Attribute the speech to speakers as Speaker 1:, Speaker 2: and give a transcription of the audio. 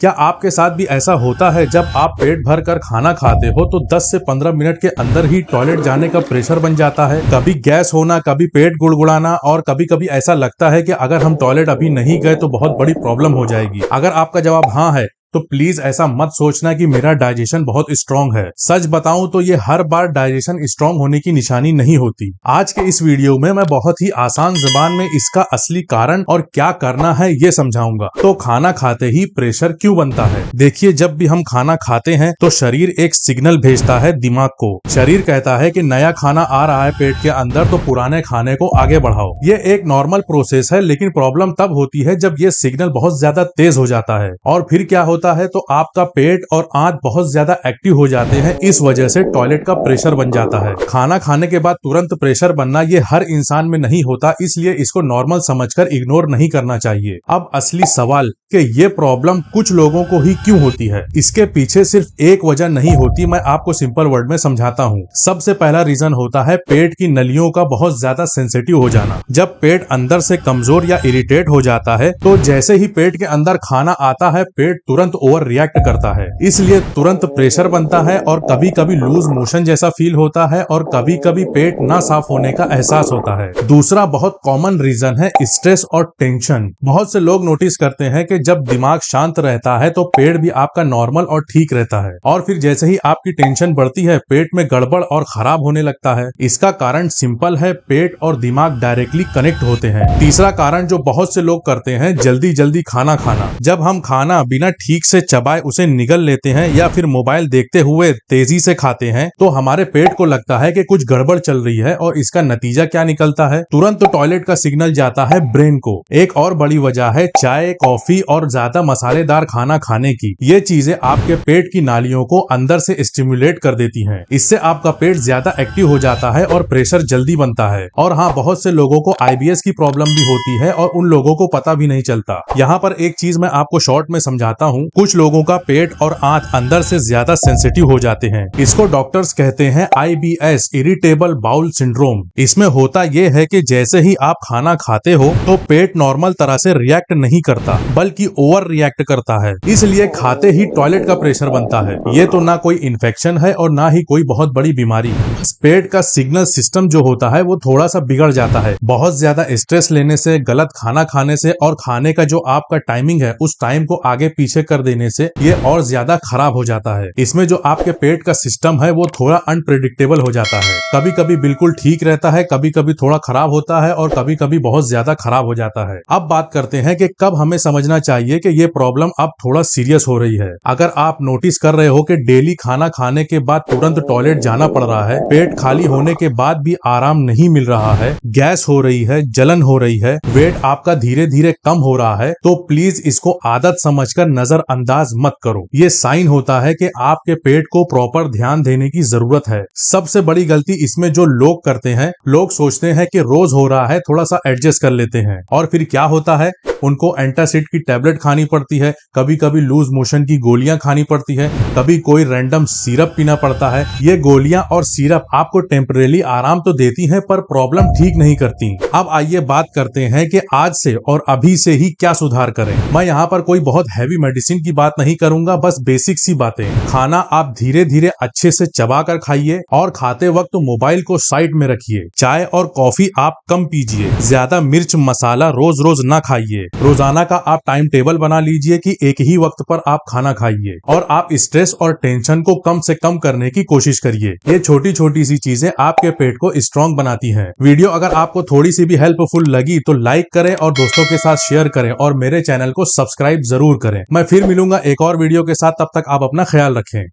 Speaker 1: क्या आपके साथ भी ऐसा होता है जब आप पेट भर कर खाना खाते हो तो 10 से 15 मिनट के अंदर ही टॉयलेट जाने का प्रेशर बन जाता है। कभी गैस होना, कभी पेट गुड़गुड़ाना और कभी कभी ऐसा लगता है कि अगर हम टॉयलेट अभी नहीं गए तो बहुत बड़ी प्रॉब्लम हो जाएगी। अगर आपका जवाब हाँ है तो प्लीज ऐसा मत सोचना कि मेरा डाइजेशन बहुत स्ट्रांग है। सच बताऊं तो ये हर बार डाइजेशन स्ट्रांग होने की निशानी नहीं होती। आज के इस वीडियो में मैं बहुत ही आसान जुबान में इसका असली कारण और क्या करना है ये समझाऊंगा। तो खाना खाते ही प्रेशर क्यों बनता है? देखिए, जब भी हम खाना खाते हैं तो शरीर एक सिग्नल भेजता है दिमाग को। शरीर कहता है कि नया खाना आ रहा है पेट के अंदर, तो पुराने खाने को आगे बढ़ाओ। ये एक नॉर्मल प्रोसेस है, लेकिन प्रॉब्लम तब होती है जब ये सिग्नल बहुत ज्यादा तेज हो जाता है। और फिर क्या होता है तो आपका पेट और आंत बहुत ज्यादा एक्टिव हो जाते हैं। इस वजह से टॉयलेट का प्रेशर बन जाता है। खाना खाने के बाद तुरंत प्रेशर बनना ये हर इंसान में नहीं होता, इसलिए इसको नॉर्मल समझकर इग्नोर नहीं करना चाहिए। अब असली सवाल कि ये प्रॉब्लम कुछ लोगों को ही क्यों होती है, इसके पीछे सिर्फ एक वजह नहीं होती। मैं आपको सिंपल वर्ड में समझाता हूँ। सबसे पहला रीजन होता है पेट की नलियों का बहुत ज्यादा सेंसिटिव हो जाना। जब पेट अंदर से कमजोर या इरिटेट हो जाता है तो जैसे ही पेट के अंदर खाना आता है, पेट तुरंत ओवर रिएक्ट करता है, इसलिए तुरंत प्रेशर बनता है और कभी कभी लूज मोशन जैसा फील होता है और कभी कभी पेट ना साफ होने का एहसास होता है। दूसरा बहुत कॉमन रीजन है स्ट्रेस और टेंशन। बहुत से लोग नोटिस करते हैं कि जब दिमाग शांत रहता है तो पेट भी आपका नॉर्मल और ठीक रहता है, और फिर जैसे ही आपकी टेंशन बढ़ती है पेट में गड़बड़ और खराब होने लगता है। इसका कारण सिंपल है, पेट और दिमाग डायरेक्टली कनेक्ट होते हैं। तीसरा कारण जो बहुत से लोग करते हैं, जल्दी जल्दी खाना खाना। जब हम खाना बिना ठीक से चबाए उसे निगल लेते हैं या फिर मोबाइल देखते हुए तेजी से खाते हैं तो हमारे पेट को लगता है कि कुछ गड़बड़ चल रही है, और इसका नतीजा क्या निकलता है? तुरंत टॉयलेट का सिग्नल जाता है ब्रेन को। एक और बड़ी वजह है चाय, कॉफी और ज्यादा मसालेदार खाना खाने की। ये चीजें आपके पेट की नालियों को अंदर से स्टिमुलेट कर देती हैं। इससे आपका पेट ज्यादा एक्टिव हो जाता है और प्रेशर जल्दी बनता है। और हाँ, बहुत से लोगों को IBS की प्रॉब्लम भी होती है और उन लोगों को पता भी नहीं चलता। यहाँ पर एक चीज मैं आपको शॉर्ट में समझाता हूँ। कुछ लोगों का पेट और आंत अंदर से ज्यादा सेंसिटिव हो जाते हैं। इसको डॉक्टर्स कहते हैं IBS, इरिटेबल बाउल सिंड्रोम। इसमें होता यह है कि जैसे ही आप खाना खाते हो तो पेट नॉर्मल तरह से रिएक्ट नहीं करता, बल्कि ओवर रिएक्ट करता है। इसलिए खाते ही टॉयलेट का प्रेशर बनता है। ये तो ना कोई इन्फेक्शन है और ना ही कोई बहुत बड़ी बीमारी। पेट का सिग्नल सिस्टम जो होता है वो थोड़ा सा बिगड़ जाता है। बहुत ज्यादा स्ट्रेस लेने से, गलत खाना खाने से और खाने का जो आपका टाइमिंग है उस टाइम को आगे पीछे कर देने से ये और ज्यादा खराब हो जाता है। इसमें जो आपके पेट का सिस्टम है वो थोड़ा अनप्रेडिक्टेबल हो जाता है। कभी कभी बिल्कुल ठीक रहता है, कभी कभी थोड़ा खराब होता है और कभी कभी बहुत ज्यादा खराब हो जाता है। अब बात करते हैं कि कब हमें समझना चाहिए कि ये प्रॉब्लम अब थोड़ा सीरियस हो रही है। अगर आप नोटिस कर रहे हो कि डेली खाना खाने के बाद तुरंत टॉयलेट जाना पड़ रहा है, पेट खाली होने के बाद भी आराम नहीं मिल रहा है, गैस हो रही है, जलन हो रही है, वेट आपका धीरे धीरे कम हो रहा है, तो प्लीज इसको आदत समझकर नजरअंदाज मत करो। ये साइन होता है कि आपके पेट को प्रॉपर ध्यान देने की जरूरत है। सबसे बड़ी गलती इसमें जो लोग करते हैं, लोग सोचते हैं कि रोज हो रहा है, थोड़ा सा एडजस्ट कर लेते हैं, और फिर क्या होता है उनको एंटासिड की टैबलेट खानी पड़ती है, कभी कभी लूज मोशन की गोलियां खानी पड़ती है, कभी कोई रैंडम सिरप पीना पड़ता है। ये गोलियां और सिरप आपको टेम्परेरी आराम तो देती हैं पर प्रॉब्लम ठीक नहीं करती। अब आइए बात करते हैं कि आज से और अभी से ही क्या सुधार करें। मैं यहाँ पर कोई बहुत हैवी मेडिसिन की बात नहीं करूंगा, बस बेसिक सी बातें। खाना आप धीरे धीरे अच्छे से चबा कर खाइए और खाते वक्त मोबाइल को साइड में रखिए। चाय और कॉफी आप कम पीजिए। ज्यादा मिर्च मसाला रोज रोज ना खाइए। रोजाना का आप टाइम टेबल बना लीजिए कि एक ही वक्त पर आप खाना खाइए, और आप स्ट्रेस और टेंशन को कम से कम करने की कोशिश करिए। ये छोटी छोटी सी चीजें आपके पेट को स्ट्रांग बनाती हैं। वीडियो अगर आपको थोड़ी सी भी हेल्पफुल लगी तो लाइक करें और दोस्तों के साथ शेयर करें और मेरे चैनल को सब्सक्राइब जरूर करें। मैं फिर मिलूंगा एक और वीडियो के साथ, तब तक आप अपना ख्याल रखें।